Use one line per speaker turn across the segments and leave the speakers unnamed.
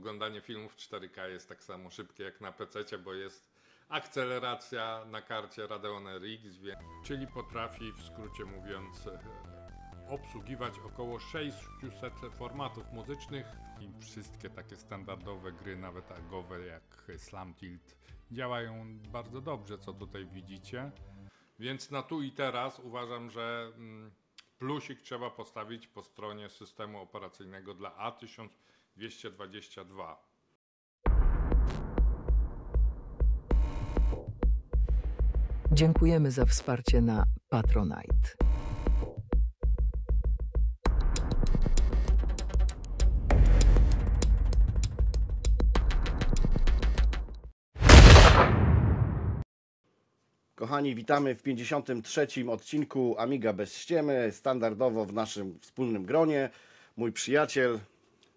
oglądanie filmów 4K jest tak samo szybkie jak na PC, bo jest akceleracja na karcie Radeon RX, czyli potrafi, w skrócie mówiąc, obsługiwać około 600 formatów muzycznych i wszystkie takie standardowe gry, nawet agowe jak Slam Tilt, działają bardzo dobrze, co tutaj widzicie. Więc na tu i teraz uważam, że plusik trzeba postawić po stronie systemu operacyjnego dla A1222.
Dziękujemy za wsparcie na Patronite.
Kochani, witamy w 53. odcinku Amiga bez ściemy, standardowo w naszym wspólnym gronie. Mój przyjaciel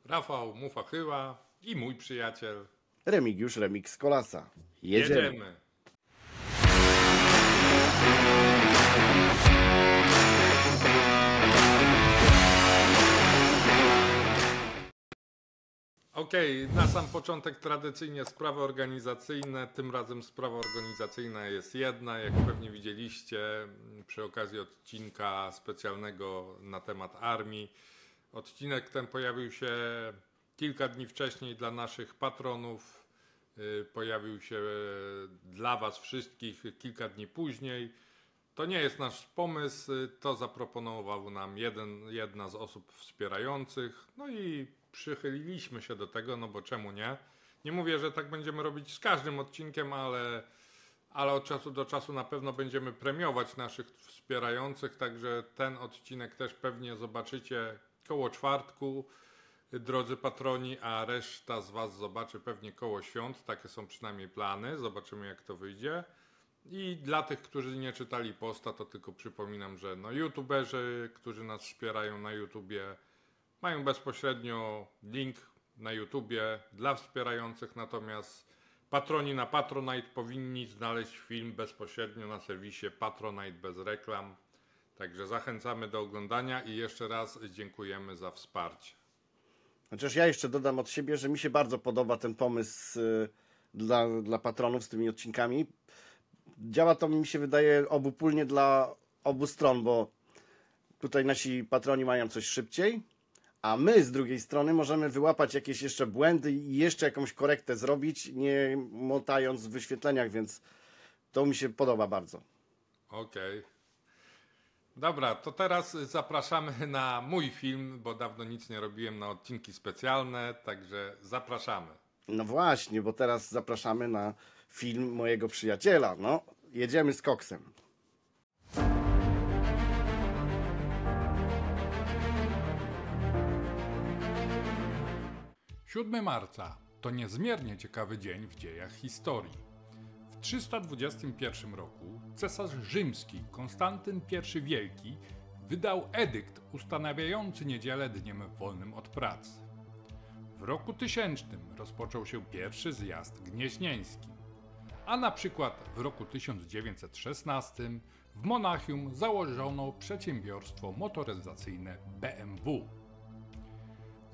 Rafał Mufachyła i mój przyjaciel
Remigiusz Remix Kolasa. Jedziemy.
Okej, na sam początek tradycyjnie sprawy organizacyjne. Tym razem sprawa organizacyjna jest jedna, jak pewnie widzieliście przy okazji odcinka specjalnego na temat armii. Odcinek ten pojawił się kilka dni wcześniej dla naszych patronów. Pojawił się dla Was wszystkich kilka dni później. To nie jest nasz pomysł, to zaproponował nam jedna z osób wspierających. No i przychyliliśmy się do tego, no bo czemu nie? Nie mówię, że tak będziemy robić z każdym odcinkiem, ale od czasu do czasu na pewno będziemy premiować naszych wspierających, także ten odcinek też pewnie zobaczycie koło czwartku, drodzy patroni, a reszta z Was zobaczy pewnie koło świąt. Takie są przynajmniej plany, zobaczymy jak to wyjdzie. I dla tych, którzy nie czytali posta, to tylko przypominam, że no youtuberzy, którzy nas wspierają na YouTubie, mają bezpośrednio link na YouTubie dla wspierających, natomiast patroni na Patronite powinni znaleźć film bezpośrednio na serwisie Patronite bez reklam. Także zachęcamy do oglądania i jeszcze raz dziękujemy za wsparcie.
Chociaż ja jeszcze dodam od siebie, że mi się bardzo podoba ten pomysł dla patronów z tymi odcinkami. Działa to, mi się wydaje, obopólnie dla obu stron, bo tutaj nasi patroni mają coś szybciej, a my z drugiej strony możemy wyłapać jakieś jeszcze błędy i jeszcze jakąś korektę zrobić, nie motając w wyświetleniach, więc to mi się podoba bardzo.
Okej. Dobra, to teraz zapraszamy na mój film, bo dawno nic nie robiłem na odcinki specjalne, także zapraszamy.
No właśnie, bo teraz zapraszamy na film mojego przyjaciela. No, jedziemy z koksem.
7 marca to niezmiernie ciekawy dzień w dziejach historii. W 321 roku cesarz rzymski Konstantyn I Wielki wydał edykt ustanawiający niedzielę dniem wolnym od pracy. W roku 1000 rozpoczął się pierwszy zjazd gnieźnieński, a na przykład w roku 1916 w Monachium założono przedsiębiorstwo motoryzacyjne BMW.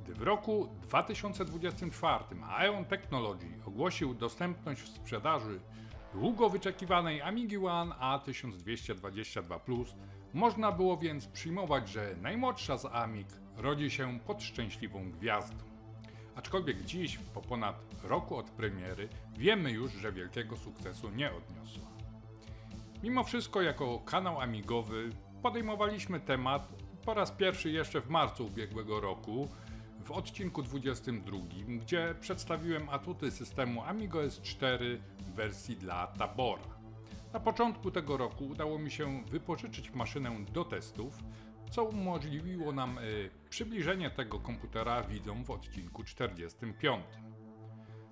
Gdy w roku 2024 Ion Technology ogłosił dostępność w sprzedaży długo wyczekiwanej Amigi One A1222+, można było więc przyjmować, że najmłodsza z Amig rodzi się pod szczęśliwą gwiazdą. Aczkolwiek dziś, po ponad roku od premiery, wiemy już, że wielkiego sukcesu nie odniosła. Mimo wszystko, jako kanał amigowy podejmowaliśmy temat po raz pierwszy jeszcze w marcu ubiegłego roku, w odcinku 22, gdzie przedstawiłem atuty systemu Amigo S4 w wersji dla Tabora. Na początku tego roku udało mi się wypożyczyć maszynę do testów, co umożliwiło nam przybliżenie tego komputera widzom w odcinku 45.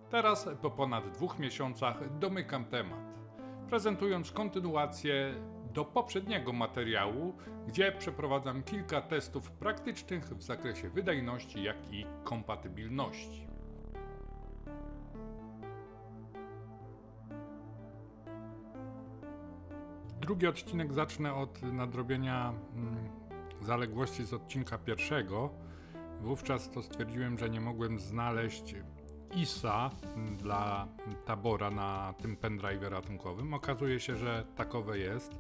Teraz, po ponad 2 miesiącach, domykam temat, prezentując kontynuację do poprzedniego materiału, gdzie przeprowadzam kilka testów praktycznych w zakresie wydajności, jak i kompatybilności. Drugi odcinek zacznę od nadrobienia zaległości z odcinka pierwszego. Wówczas to stwierdziłem, że nie mogłem znaleźć ISA dla tabora na tym pendrive'ie ratunkowym. Okazuje się, że takowe jest.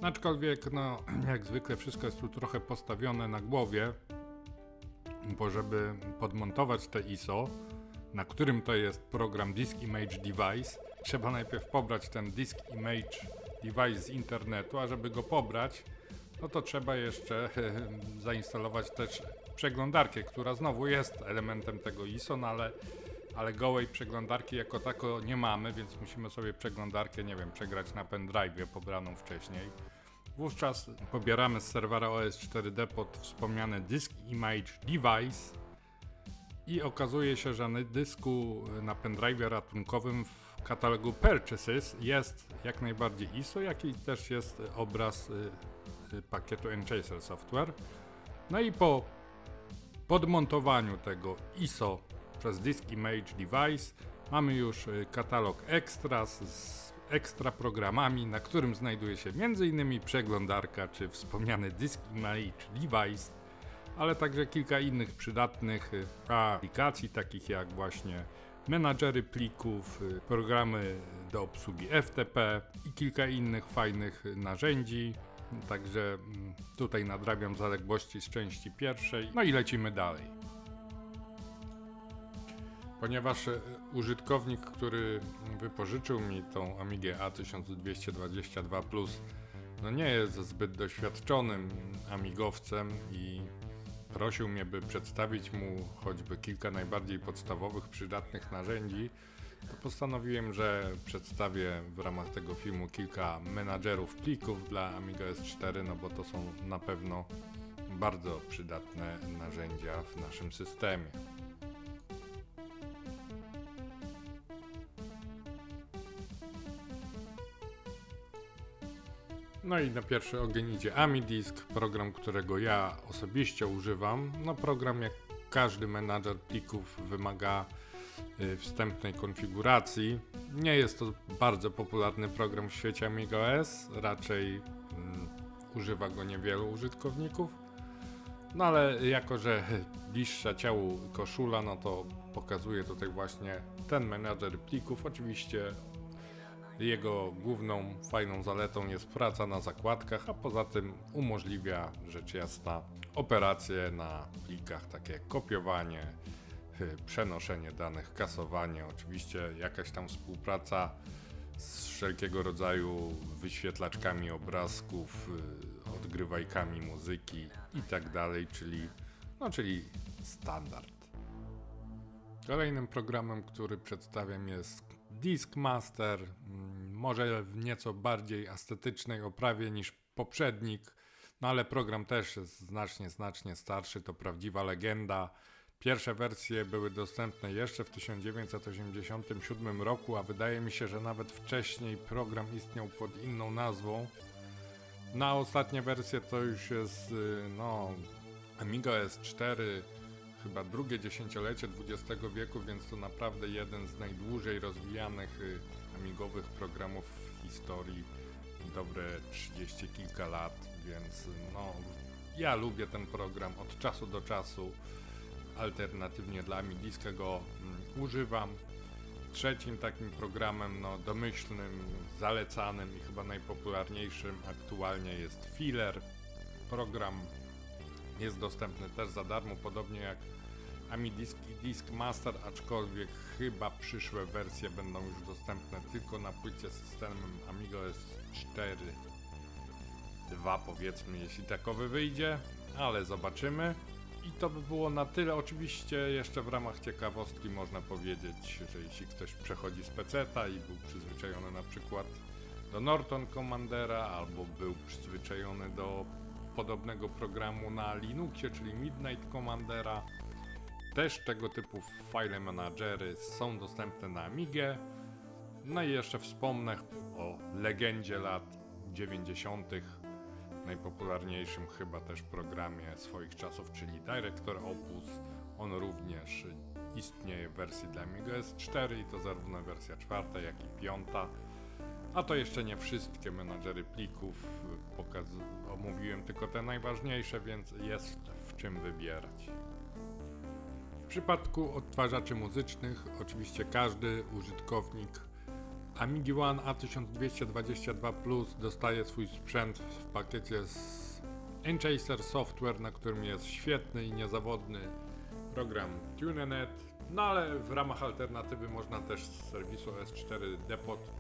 Aczkolwiek, no, jak zwykle wszystko jest tu trochę postawione na głowie, bo żeby podmontować te ISO, na którym to jest program Disk Image Device, trzeba najpierw pobrać ten Disk Image Device z internetu, a żeby go pobrać, no to trzeba jeszcze zainstalować też przeglądarkę, która znowu jest elementem tego ISO, no ale gołej przeglądarki jako tako nie mamy, więc musimy sobie przeglądarkę, nie wiem, przegrać na pendrive'ie pobraną wcześniej. Wówczas pobieramy z serwera OS4D pod wspomniany Disk Image Device i okazuje się, że na dysku na pendrive'ie ratunkowym w katalogu Purchases jest jak najbardziej ISO, jak i też jest obraz pakietu Enchaser Software. No i po podmontowaniu tego ISO przez Disk Image Device mamy już katalog Extras z ekstra programami, na którym znajduje się m.in. przeglądarka czy wspomniany Disk Image Device, ale także kilka innych przydatnych aplikacji, takich jak właśnie menadżery plików, programy do obsługi FTP i kilka innych fajnych narzędzi. Także tutaj nadrabiam zaległości z części pierwszej. No i lecimy dalej. Ponieważ użytkownik, który wypożyczył mi tą Amigę A1222+, no nie jest zbyt doświadczonym amigowcem i prosił mnie, by przedstawić mu choćby kilka najbardziej podstawowych, przydatnych narzędzi, to postanowiłem, że przedstawię w ramach tego filmu kilka menadżerów plików dla Amiga S4, no bo to są na pewno bardzo przydatne narzędzia w naszym systemie. No i na pierwszy ogień idzie AmiDisk, program, którego ja osobiście używam. No program, jak każdy menadżer plików, wymaga wstępnej konfiguracji. Nie jest to bardzo popularny program w świecie AmigaOS, raczej używa go niewielu użytkowników. No ale jako, że bliższa ciału koszula, no to pokazuję tutaj właśnie ten menadżer plików. Oczywiście jego główną fajną zaletą jest praca na zakładkach, a poza tym umożliwia rzecz jasna operacje na plikach, takie jak kopiowanie, przenoszenie danych, kasowanie, oczywiście jakaś tam współpraca z wszelkiego rodzaju wyświetlaczkami obrazków, odgrywajkami muzyki i tak dalej, czyli standard. Kolejnym programem, który przedstawiam, jest Disk Master, może w nieco bardziej estetycznej oprawie niż poprzednik, no ale program też jest znacznie starszy, to prawdziwa legenda. Pierwsze wersje były dostępne jeszcze w 1987 roku, a wydaje mi się, że nawet wcześniej program istniał pod inną nazwą. Na ostatnie wersje to już jest Amiga S4, chyba drugie dziesięciolecie XX wieku, więc to naprawdę jeden z najdłużej rozwijanych amigowych programów w historii, dobre 30 kilka lat, więc ja lubię ten program od czasu do czasu. Alternatywnie dla AmiDiska go używam. Trzecim takim programem domyślnym, zalecanym i chyba najpopularniejszym aktualnie jest Filler. Program jest dostępny też za darmo, podobnie jak AmiDisk i Disk Master, aczkolwiek chyba przyszłe wersje będą już dostępne tylko na płycie systemem Amiga S4 2, powiedzmy, jeśli takowy wyjdzie, ale zobaczymy. I to by było na tyle. Oczywiście jeszcze w ramach ciekawostki można powiedzieć, że jeśli ktoś przechodzi z PC-ta i był przyzwyczajony na przykład do Norton Commandera, albo był przyzwyczajony do podobnego programu na Linuxie, czyli Midnight Commandera, też tego typu file managery są dostępne na Amigę. No i jeszcze wspomnę o legendzie lat 90., najpopularniejszym chyba też programie swoich czasów, czyli Director Opus. On również istnieje w wersji dla Amiga S4 i to zarówno wersja 4, jak i 5. A to jeszcze nie wszystkie menadżery plików, omówiłem tylko te najważniejsze, więc jest w czym wybierać. przypadku odtwarzaczy muzycznych oczywiście każdy użytkownik Amigi One A1222 Plus dostaje swój sprzęt w pakiecie z Enchaser Software, na którym jest świetny i niezawodny program TuneNet, no ale w ramach alternatywy można też z serwisu S4 Depot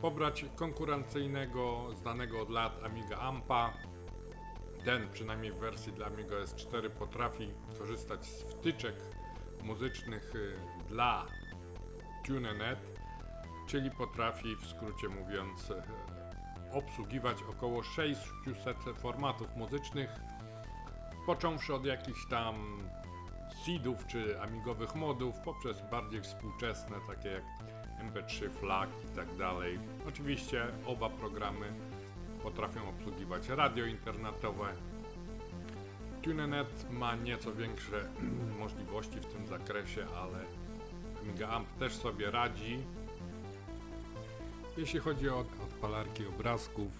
pobrać konkurencyjnego, znanego od lat Amiga Ampa. Ten, przynajmniej w wersji dla Amiga S4, potrafi korzystać z wtyczek muzycznych dla TuneNet, czyli potrafi, w skrócie mówiąc, obsługiwać około 600 formatów muzycznych, począwszy od jakichś tam seedów czy amigowych modów, poprzez bardziej współczesne, takie jak MP3, FLAC i tak dalej. Oczywiście oba programy potrafią obsługiwać radio internetowe. TuneNet ma nieco większe możliwości w tym zakresie, ale Amiga Amp też sobie radzi. Jeśli chodzi o odpalarki obrazków,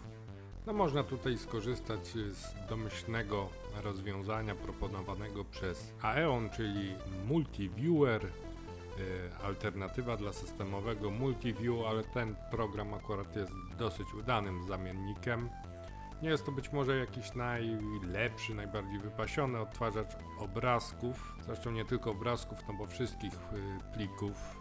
no można tutaj skorzystać z domyślnego rozwiązania proponowanego przez Aeon, czyli Multiviewer, alternatywa dla systemowego Multiview, ale ten program akurat jest dosyć udanym zamiennikiem. Nie jest to być może jakiś najlepszy, najbardziej wypasiony odtwarzacz obrazków, zresztą nie tylko obrazków, no bo wszystkich plików,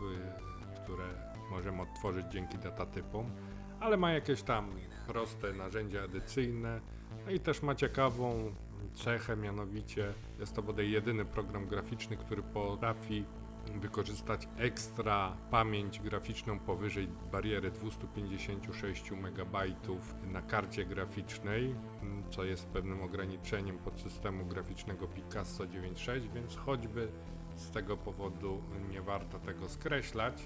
które możemy odtworzyć dzięki datatypom, ale ma jakieś tam proste narzędzia edycyjne, no i też ma ciekawą cechę, mianowicie jest to bodaj jedyny program graficzny, który potrafi wykorzystać ekstra pamięć graficzną powyżej bariery 256 MB na karcie graficznej, co jest pewnym ograniczeniem podsystemu graficznego Picasso 9.6, więc choćby z tego powodu nie warto tego skreślać.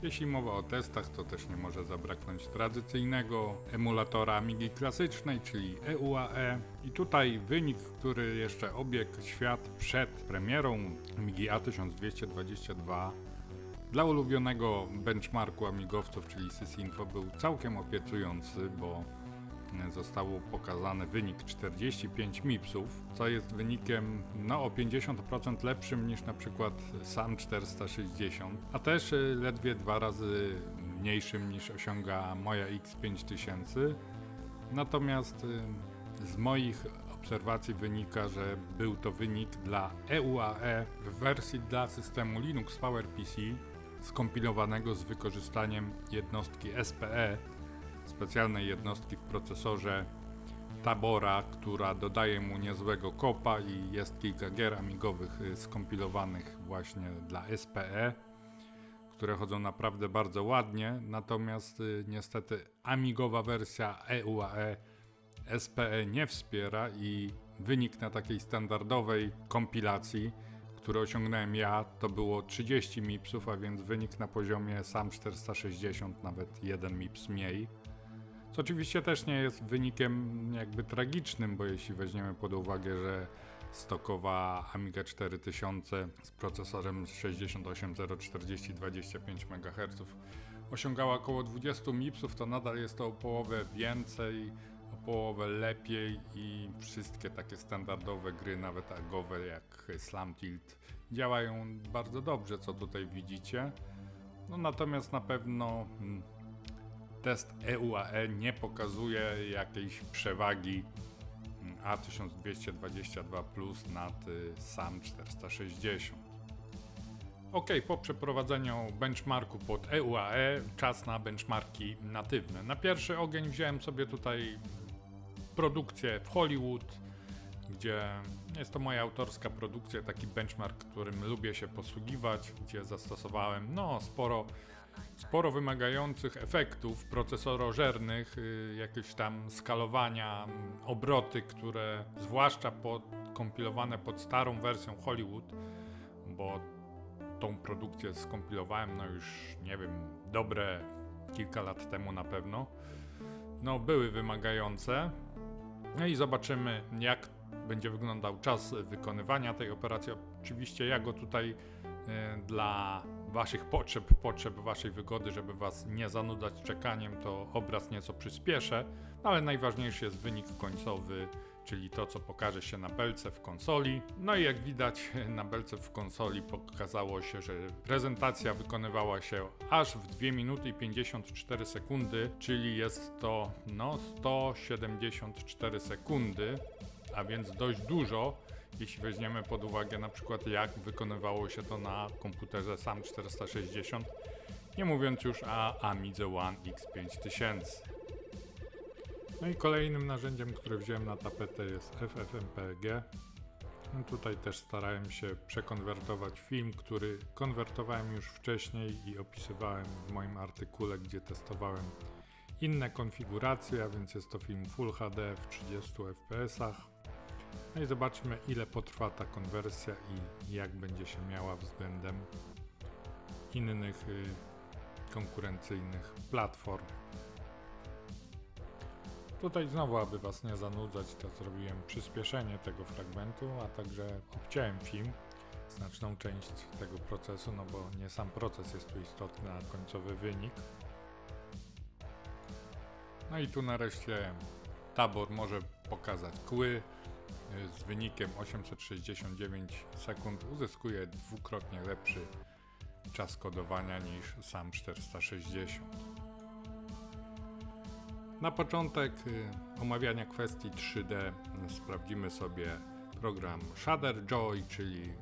Jeśli mowa o testach, to też nie może zabraknąć tradycyjnego emulatora Amigi klasycznej, czyli EUAE. I tutaj wynik, który jeszcze obiegł świat przed premierą Amigi A1222 dla ulubionego benchmarku amigowców, czyli Sysinfo, był całkiem obiecujący, bo zostało pokazany wynik 45 MIPSów, co jest wynikiem no, o 50% lepszym niż na przykład SAM 460, a też ledwie 2 razy mniejszym niż osiąga moja X5000. Natomiast z moich obserwacji wynika, że był to wynik dla EUAE w wersji dla systemu Linux PowerPC skompilowanego z wykorzystaniem jednostki SPE, specjalnej jednostki w procesorze Tabora, która dodaje mu niezłego kopa i jest kilka gier amigowych skompilowanych właśnie dla SPE, które chodzą naprawdę bardzo ładnie, natomiast niestety amigowa wersja EUAE SPE nie wspiera i wynik na takiej standardowej kompilacji, który osiągnąłem ja, to było 30 MIPSów, a więc wynik na poziomie SAM 460, nawet 1 MIPS mniej. Co oczywiście też nie jest wynikiem jakby tragicznym, bo jeśli weźmiemy pod uwagę, że stokowa Amiga 4000 z procesorem 68040-25 MHz osiągała około 20 MIPSów, to nadal jest to o połowę więcej, o połowę lepiej i wszystkie takie standardowe gry, nawet agowe jak Slam Tilt, działają bardzo dobrze, co tutaj widzicie. No natomiast na pewno test EUAE nie pokazuje jakiejś przewagi A1222 Plus nad SAM 460. Ok, po przeprowadzeniu benchmarku pod EUAE czas na benchmarki natywne. Na pierwszy ogień wziąłem sobie tutaj produkcję w Hollywood, gdzie jest to moja autorska produkcja, taki benchmark, którym lubię się posługiwać, gdzie zastosowałem sporo wymagających efektów procesorożernych, jakieś tam skalowania, obroty, które zwłaszcza kompilowane pod starą wersją Hollywood, bo tą produkcję skompilowałem no już nie wiem, dobre kilka lat temu na pewno, no były wymagające. No i zobaczymy, jak będzie wyglądał czas wykonywania tej operacji. Oczywiście ja go tutaj dla waszych potrzeb waszej wygody, żeby was nie zanudzać czekaniem, to obraz nieco przyspieszę, ale najważniejszy jest wynik końcowy czyli to, co pokaże się na belce w konsoli. No i jak widać, na belce w konsoli pokazało się, że prezentacja wykonywała się aż w 2 minuty i 54 sekundy, czyli jest to 174 sekundy, a więc dość dużo, jeśli weźmiemy pod uwagę na przykład jak wykonywało się to na komputerze SAM 460, nie mówiąc już o Amidze One X5000. No i kolejnym narzędziem, które wziąłem na tapetę, jest FFmpeg. No tutaj też starałem się przekonwertować film, który konwertowałem już wcześniej i opisywałem w moim artykule, gdzie testowałem inne konfiguracje, a więc jest to film Full HD w 30 fps. No i zobaczmy, ile potrwa ta konwersja i jak będzie się miała względem innych konkurencyjnych platform. Tutaj znowu, aby Was nie zanudzać, to zrobiłem przyspieszenie tego fragmentu, a także obciąłem film, znaczną część tego procesu, no bo nie sam proces jest tu istotny, a końcowy wynik. No i tu nareszcie tabor może pokazać kły. Z wynikiem 869 sekund uzyskuje dwukrotnie lepszy czas kodowania niż SAM 460. Na początek omawiania kwestii 3D sprawdzimy sobie program Shader Joy, czyli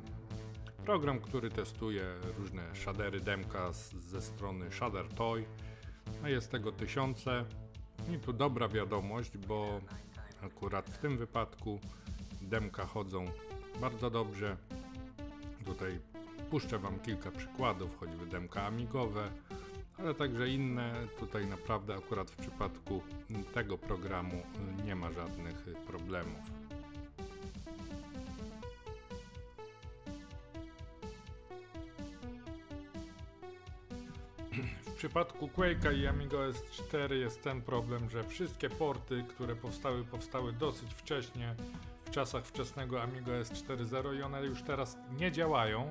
program, który testuje różne shadery demka ze strony Shader Toy. No jest tego tysiące i tu dobra wiadomość, bo akurat w tym wypadku demka chodzą bardzo dobrze. Tutaj puszczę Wam kilka przykładów, choćby demka amigowe, ale także inne. Tutaj naprawdę akurat w przypadku tego programu nie ma żadnych problemów. W przypadku Quake'a i AmigaOS 4 jest ten problem, że wszystkie porty, które powstały dosyć wcześnie, w czasach wczesnego AmigaOS 4.0 i one już teraz nie działają,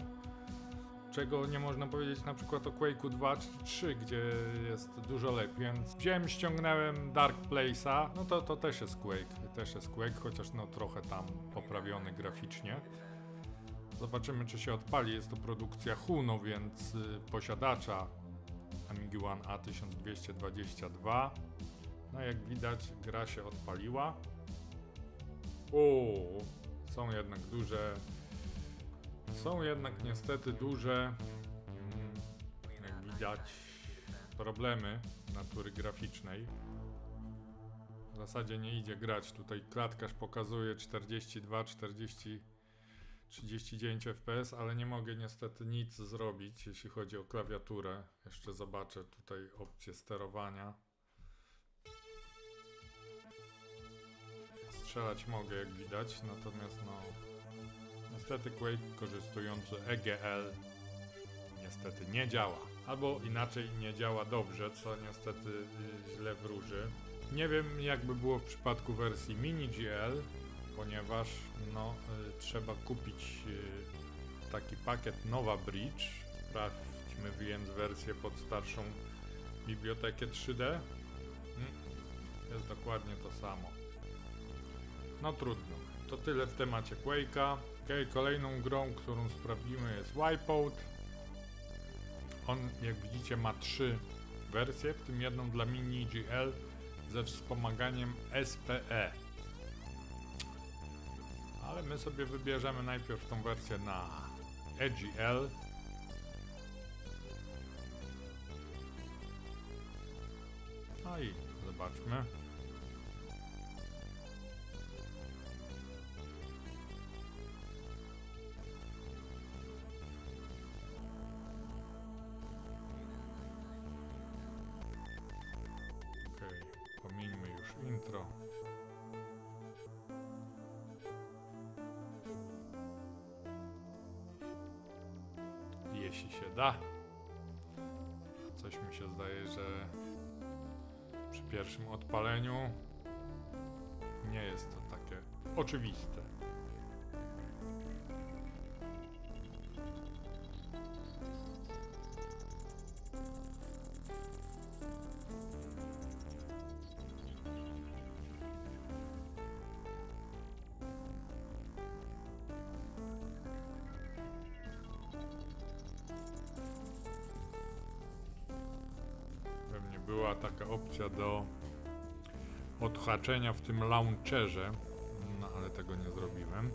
czego nie można powiedzieć na przykład o Quake'u 2 czy 3, gdzie jest dużo lepiej, więc ściągnąłem Dark Place'a, no to też jest Quake, chociaż no trochę tam poprawiony graficznie. Zobaczymy, czy się odpali. Jest to produkcja Huno, więc posiadacza Amigi One A1222. No jak widać, gra się odpaliła. Są jednak niestety duże, jak widać, problemy natury graficznej. W zasadzie nie idzie grać. Tutaj klatkarz pokazuje 42, 40, 39 fps, ale nie mogę niestety nic zrobić, jeśli chodzi o klawiaturę. Jeszcze zobaczę tutaj opcję sterowania. Strzelać mogę, jak widać, natomiast niestety Quake korzystujący EGL niestety nie działa. Albo inaczej, nie działa dobrze, co niestety źle wróży. Nie wiem, jakby było w przypadku wersji Mini GL, ponieważ trzeba kupić taki pakiet Nova Bridge. Sprawdźmy więc wersję pod starszą bibliotekę 3D. Jest dokładnie to samo. No trudno. To tyle w temacie Quake'a. Kolejną grą, którą sprawdzimy, jest Wipeout. On, jak widzicie, ma 3 wersje, w tym jedną dla Mini GL ze wspomaganiem SPE. Ale my sobie wybierzemy najpierw tą wersję na EGL. No i zobaczmy. Pomińmy już intro. Jeśli się da. Coś mi się zdaje, że przy pierwszym odpaleniu nie jest to takie oczywiste. była taka opcja do odhaczenia w tym launcherze, no ale tego nie zrobiłem.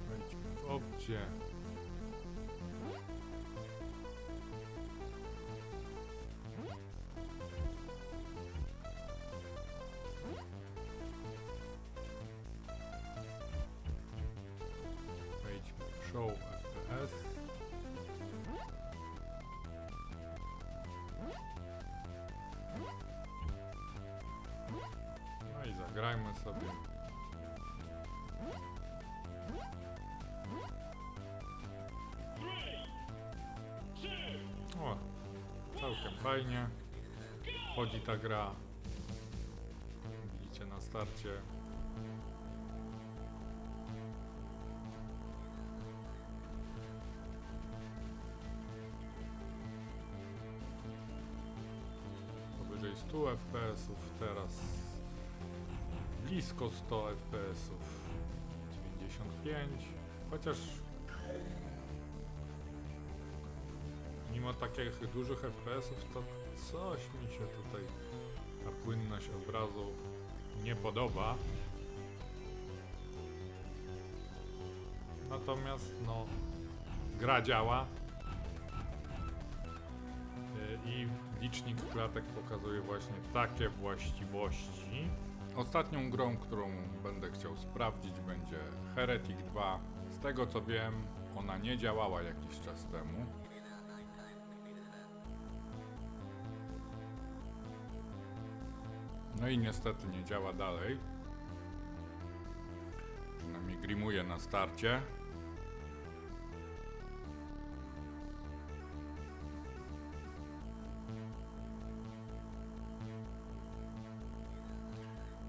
Wejdźmy w opcję. Wejdźmy w Show FPS. No i zagrajmy sobie. O, całkiem fajnie chodzi ta gra. Widzicie na starcie. Powyżej 100 fps-ów, teraz blisko 100 fps-ów, 95, chociaż mimo takich dużych FPS-ów to coś mi się tutaj ta płynność obrazu nie podoba. Natomiast no, gra działa i licznik klatek pokazuje właśnie takie właściwości. Ostatnią grą, którą będę chciał sprawdzić, będzie Heretic 2. Z tego co wiem, ona nie działała jakiś czas temu. No i niestety nie działa dalej. Przynajmniej grimuje na starcie.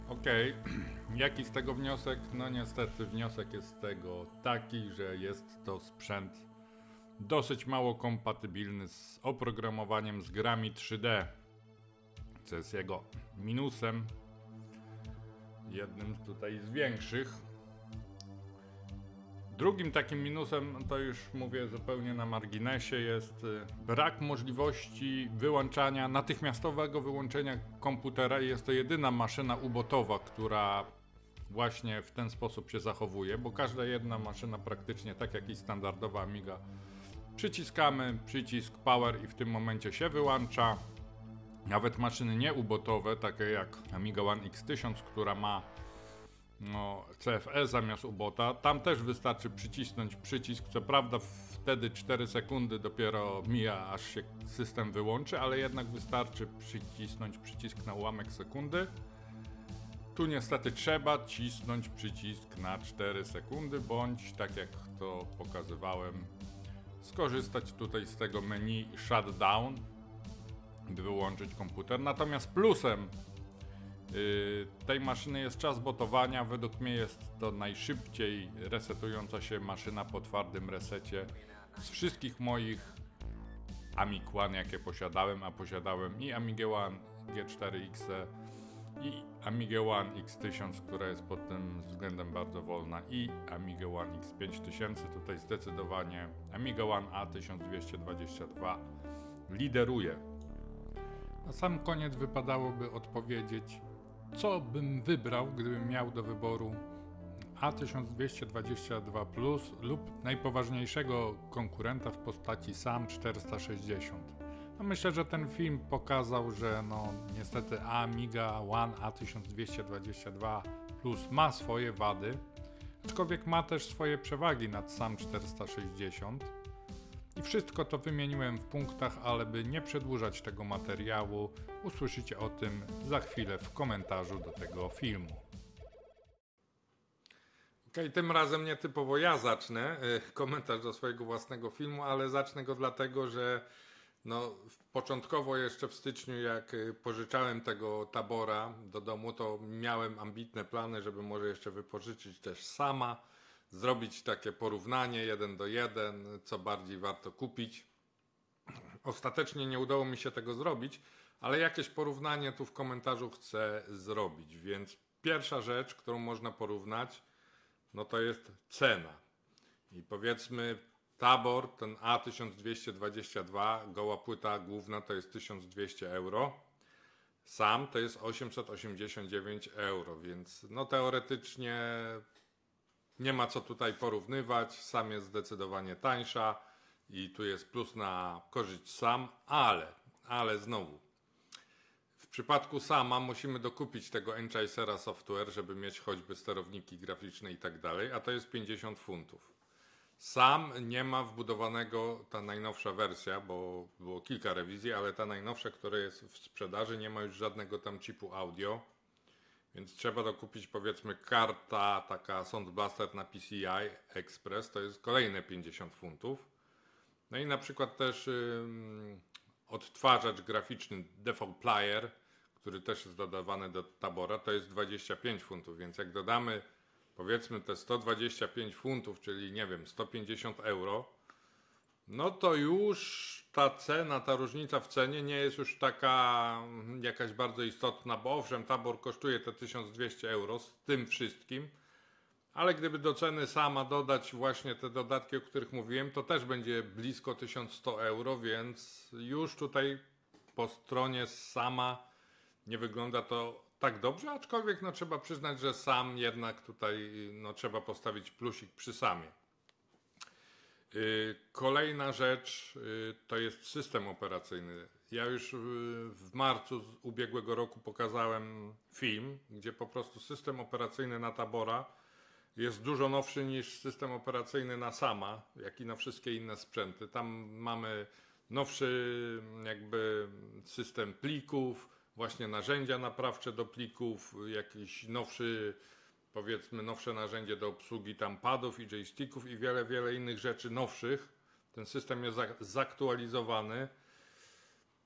Okej, jaki z tego wniosek? No niestety wniosek jest z tego taki, że jest to sprzęt dosyć mało kompatybilny z oprogramowaniem z grami 3D. Co jest jego minusem, jednym tutaj z większych. Drugim takim minusem, to już mówię zupełnie na marginesie, jest brak możliwości wyłączania, natychmiastowego wyłączenia komputera. Jest to jedyna maszyna ubotowa, która właśnie w ten sposób się zachowuje, bo każda jedna maszyna praktycznie, tak jak i standardowa Amiga, przyciskamy przycisk Power i w tym momencie się wyłącza. Nawet maszyny nieubotowe, takie jak Amiga One X1000, która ma CFE zamiast ubota, tam też wystarczy przycisnąć przycisk. Co prawda wtedy 4 sekundy dopiero mija, aż się system wyłączy, ale jednak wystarczy przycisnąć przycisk na ułamek sekundy. Tu niestety trzeba cisnąć przycisk na 4 sekundy, bądź tak jak to pokazywałem, skorzystać tutaj z tego menu Shutdown, by wyłączyć komputer. Natomiast plusem tej maszyny jest czas botowania. Według mnie jest to najszybciej resetująca się maszyna po twardym resecie z wszystkich moich Amig One, jakie posiadałem, a posiadałem i Amigę One G4X i Amigę One X1000, która jest pod tym względem bardzo wolna, i Amigę One X5000. Tutaj zdecydowanie Amiga One A1222 lideruje. Na sam koniec wypadałoby odpowiedzieć, co bym wybrał, gdybym miał do wyboru A1222 Plus lub najpoważniejszego konkurenta w postaci SAM 460. No myślę, że ten film pokazał, że no niestety Amiga One A1222 Plus ma swoje wady, aczkolwiek ma też swoje przewagi nad SAM 460. I wszystko to wymieniłem w punktach, ale by nie przedłużać tego materiału, usłyszycie o tym za chwilę w komentarzu do tego filmu. Okej, tym razem nietypowo ja zacznę komentarz do swojego własnego filmu, ale zacznę go dlatego, że no, początkowo jeszcze w styczniu, jak pożyczałem tego Tabora do domu, to miałem ambitne plany, żeby może jeszcze wypożyczyć też sama, zrobić takie porównanie 1:1, co bardziej warto kupić. Ostatecznie nie udało mi się tego zrobić, ale jakieś porównanie tu w komentarzu chcę zrobić, więc pierwsza rzecz, którą można porównać, no to jest cena. I powiedzmy Tabor, ten A1222, goła płyta główna to jest 1200 euro. Sam to jest 889 euro, więc no teoretycznie nie ma co tutaj porównywać. Sam jest zdecydowanie tańsza i tu jest plus na korzyść sam, ale znowu. W przypadku sama musimy dokupić tego Enchasera Software, żeby mieć choćby sterowniki graficzne i tak dalej, a to jest 50 funtów. Sam nie ma wbudowanego, ta najnowsza wersja, bo było kilka rewizji, ale ta najnowsza, która jest w sprzedaży, nie ma już żadnego tam chipu audio, więc trzeba dokupić powiedzmy karta, taka Sound Blaster na PCI Express, to jest kolejne 50 funtów. No i na przykład też odtwarzacz graficzny Default Player, który też jest dodawany do Tabora, to jest 25 funtów, więc jak dodamy powiedzmy te 125 funtów, czyli nie wiem, 150 euro, no to już ta cena, ta różnica w cenie nie jest już taka jakaś bardzo istotna, bo owszem, Tabor kosztuje te 1200 euro z tym wszystkim, ale gdyby do ceny sama dodać właśnie te dodatki, o których mówiłem, to też będzie blisko 1100 euro, więc już tutaj po stronie sama nie wygląda to tak dobrze, aczkolwiek no, trzeba przyznać, że sam jednak tutaj no, trzeba postawić plusik przy samie. Kolejna rzecz to jest system operacyjny. Ja już w marcu ubiegłego roku pokazałem film, gdzie po prostu system operacyjny na Tabora jest dużo nowszy niż system operacyjny na sama, jak i na wszystkie inne sprzęty. Tam mamy nowszy jakby system plików, właśnie narzędzia naprawcze do plików, jakiś nowszy, powiedzmy nowsze narzędzie do obsługi tam padów i joysticków i wiele innych rzeczy nowszych. Ten system jest zaktualizowany.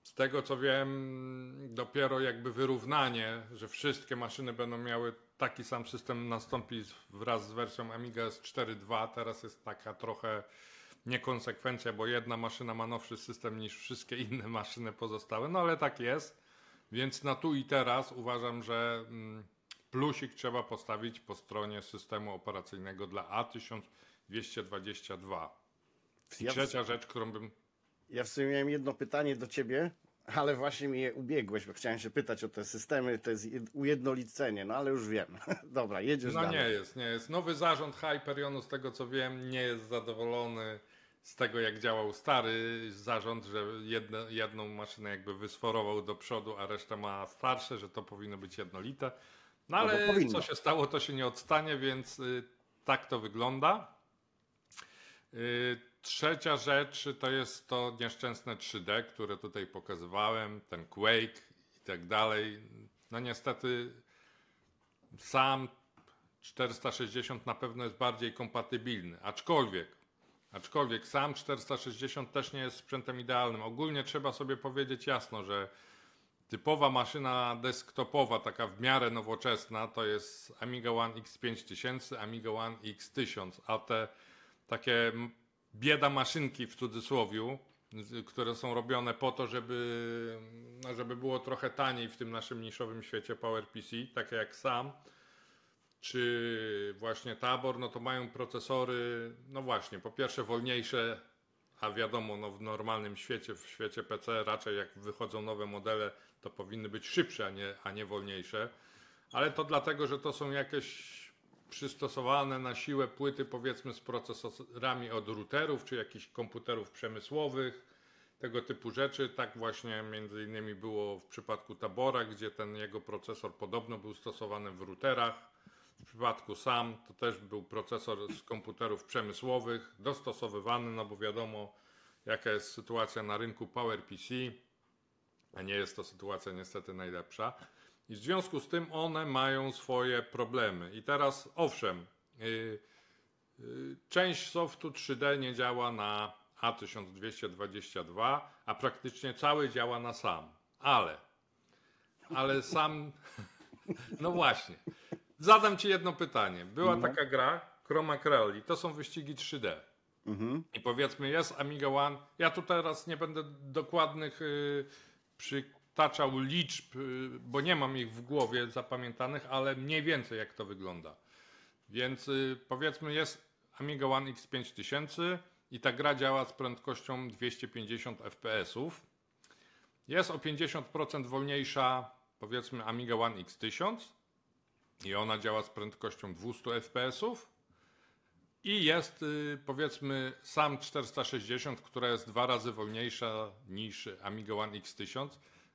Z tego co wiem, dopiero jakby wyrównanie, że wszystkie maszyny będą miały taki sam system, nastąpi wraz z wersją Amiga S4.2. Teraz jest taka trochę niekonsekwencja, bo jedna maszyna ma nowszy system niż wszystkie inne maszyny pozostałe, no ale tak jest. Więc na tu i teraz uważam, że plusik trzeba postawić po stronie systemu operacyjnego dla A1222. I trzecia rzecz, którą bym...
Ja w sumie miałem jedno pytanie do ciebie, ale właśnie mi je ubiegłeś, bo chciałem się pytać o te systemy, to jest ujednolicenie, no ale już wiem. Dobra, jedziesz dalej.
Nie jest. Nowy zarząd Hyperionu, z tego co wiem, nie jest zadowolony z tego, jak działał stary zarząd, że jedną maszynę jakby wysforował do przodu, a reszta ma starsze, że to powinno być jednolite. No ale co się stało, to się nie odstanie, więc tak to wygląda. Trzecia rzecz to jest to nieszczęsne 3D, które tutaj pokazywałem, ten Quake i tak dalej. No niestety sam 460 na pewno jest bardziej kompatybilny, aczkolwiek sam 460 też nie jest sprzętem idealnym. Ogólnie trzeba sobie powiedzieć jasno, że typowa maszyna desktopowa, taka w miarę nowoczesna, to jest Amiga One X5000, Amiga One X1000, a te takie bieda maszynki w cudzysłowiu, które są robione po to, żeby było trochę taniej w tym naszym niszowym świecie PowerPC, takie jak sam, czy właśnie Tabor, no to mają procesory, no właśnie, po pierwsze wolniejsze, a wiadomo, no w normalnym świecie, w świecie PC raczej jak wychodzą nowe modele, to powinny być szybsze, a nie wolniejsze, ale to dlatego, że to są jakieś przystosowane na siłę płyty, powiedzmy z procesorami od routerów, czy jakichś komputerów przemysłowych, tego typu rzeczy. Tak właśnie między innymi było w przypadku Tabora, gdzie ten jego procesor podobno był stosowany w routerach. W przypadku sam to też był procesor z komputerów przemysłowych, dostosowywany, no bo wiadomo jaka jest sytuacja na rynku PowerPC, a nie jest to sytuacja niestety najlepsza. I w związku z tym one mają swoje problemy. I teraz owszem, Część softu 3D nie działa na A1222, a praktycznie cały działa na SAM. Ale SAM... No właśnie. Zadam ci jedno pytanie. Była taka gra, Chroma Crawley. To są wyścigi 3D. I powiedzmy jest Amiga One. Ja tu teraz nie będę dokładnych przytaczał liczb, bo nie mam ich w głowie zapamiętanych, ale mniej więcej jak to wygląda. Więc powiedzmy jest Amiga One X5000 i ta gra działa z prędkością 250 fps. Jest o 50% wolniejsza powiedzmy Amiga One X1000 i ona działa z prędkością 200 fps. I jest powiedzmy SAM 460, która jest 2 razy wolniejsza niż Amiga One X1000.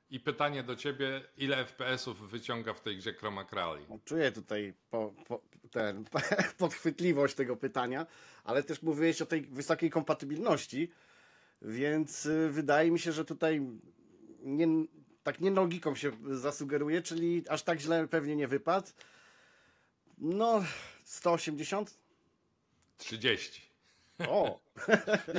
I pytanie do ciebie, ile FPS-ów wyciąga w tej grze Chroma Crawley?
Czuję tutaj podchwytliwość tego pytania, ale też mówiłeś o tej wysokiej kompatybilności, więc wydaje mi się, że tutaj nie logiką się zasugeruje, czyli aż tak źle pewnie nie wypadł. No, 180?
30.
O!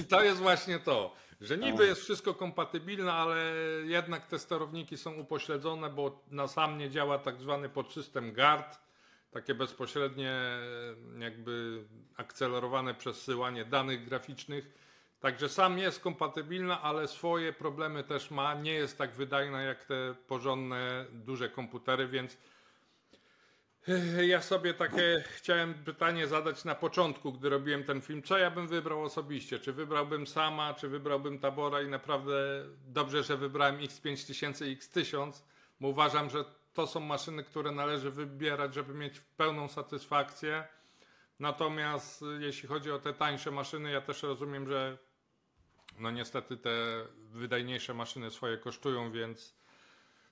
I to jest właśnie to, że niby jest wszystko kompatybilne, ale jednak te sterowniki są upośledzone, bo na SAM nie działa tak zwany podsystem GUARD, takie bezpośrednie jakby akcelerowane przesyłanie danych graficznych. Także SAM jest kompatybilna, ale swoje problemy też ma, nie jest tak wydajna jak te porządne, duże komputery, więc ja sobie takie chciałem pytanie zadać na początku, gdy robiłem ten film. Co ja bym wybrał osobiście? Czy wybrałbym SAMa, czy wybrałbym Tabora? I naprawdę dobrze, że wybrałem X5000 i X1000, bo uważam, że to są maszyny, które należy wybierać, żeby mieć pełną satysfakcję. Natomiast jeśli chodzi o te tańsze maszyny, ja też rozumiem, że no niestety te wydajniejsze maszyny swoje kosztują, więc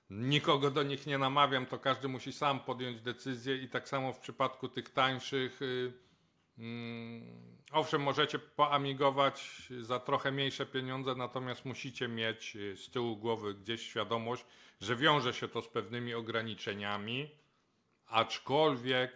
nikogo do nich nie namawiam, to każdy musi sam podjąć decyzję i tak samo w przypadku tych tańszych, owszem, możecie poamigować za trochę mniejsze pieniądze, natomiast musicie mieć z tyłu głowy gdzieś świadomość, że wiąże się to z pewnymi ograniczeniami, aczkolwiek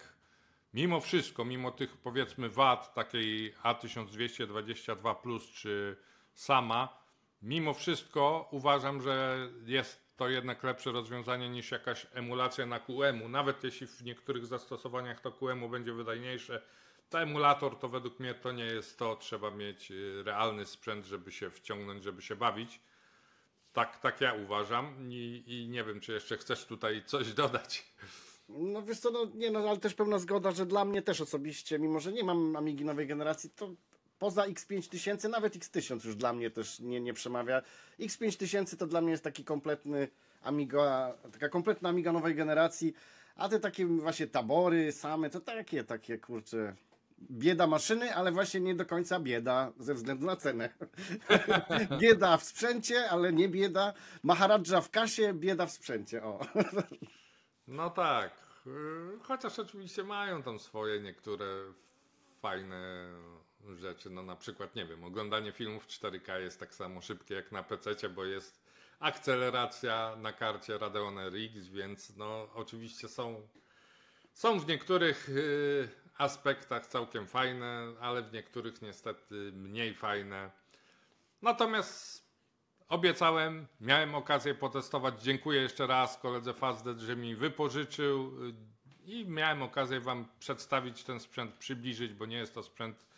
mimo wszystko, mimo tych powiedzmy wad takiej A1222 czy SAMa, mimo wszystko uważam, że jest to jednak lepsze rozwiązanie niż jakaś emulacja na QEMU. Nawet jeśli w niektórych zastosowaniach to QEMU będzie wydajniejsze, to emulator to według mnie to nie jest to. Trzeba mieć realny sprzęt, żeby się wciągnąć, żeby się bawić. Tak ja uważam i nie wiem, czy jeszcze chcesz tutaj coś dodać.
No wiesz co, ale też pełna zgoda, że dla mnie też osobiście, mimo że nie mam Amigi nowej generacji, to poza X5000, nawet X1000 już dla mnie też nie przemawia. X5000 to dla mnie jest taki kompletny taka kompletna Amiga nowej generacji, a te takie właśnie Tabory same, to takie kurczę, bieda maszyny, ale właśnie nie do końca bieda ze względu na cenę. Bieda w sprzęcie, ale nie bieda. Maharadża w kasie, bieda w sprzęcie. O.
No tak, chociaż oczywiście mają tam swoje niektóre fajne rzeczy, no na przykład, nie wiem, oglądanie filmów 4K jest tak samo szybkie jak na PC-cie, bo jest akceleracja na karcie Radeon RX, więc no oczywiście są w niektórych aspektach całkiem fajne, ale w niektórych niestety mniej fajne. Natomiast obiecałem, miałem okazję potestować. Dziękuję jeszcze raz koledze Fazdet, że mi wypożyczył i miałem okazję wam przedstawić ten sprzęt, przybliżyć, bo nie jest to sprzęt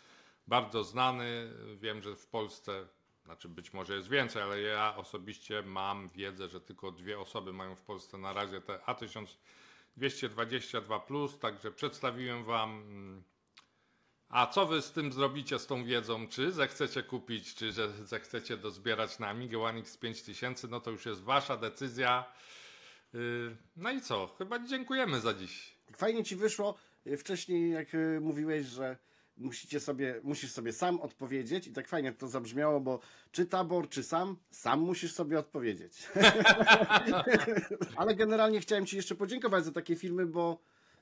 bardzo znany. Wiem, że w Polsce, znaczy być może jest więcej, ale ja osobiście mam wiedzę, że tylko 2 osoby mają w Polsce na razie te A1222+, także przedstawiłem wam. A co wy z tym zrobicie, z tą wiedzą? Czy zechcecie kupić, czy że zechcecie dozbierać na Amigę One X5000? No to już jest wasza decyzja. No i co? Chyba dziękujemy za dziś.
Fajnie ci wyszło. Wcześniej jak mówiłeś, że musisz sobie sam odpowiedzieć i tak fajnie to zabrzmiało, bo czy Tabor, czy sam musisz sobie odpowiedzieć. Ale generalnie chciałem ci jeszcze podziękować za takie filmy,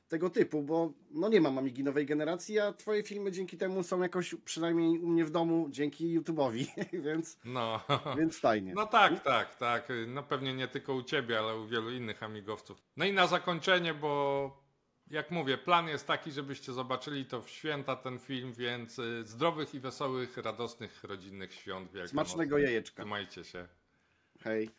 tego typu, bo no nie mam Amigi nowej generacji, a twoje filmy dzięki temu są jakoś, przynajmniej u mnie w domu, dzięki YouTube'owi, więc fajnie.
No tak. No pewnie nie tylko u ciebie, ale u wielu innych amigowców. No i na zakończenie, bo Jak mówię, plan jest taki, żebyście zobaczyli to w święta ten film, więc zdrowych i wesołych, radosnych, rodzinnych świąt Wielkanocy.
Smacznego jajeczka.
Trzymajcie się.
Hej.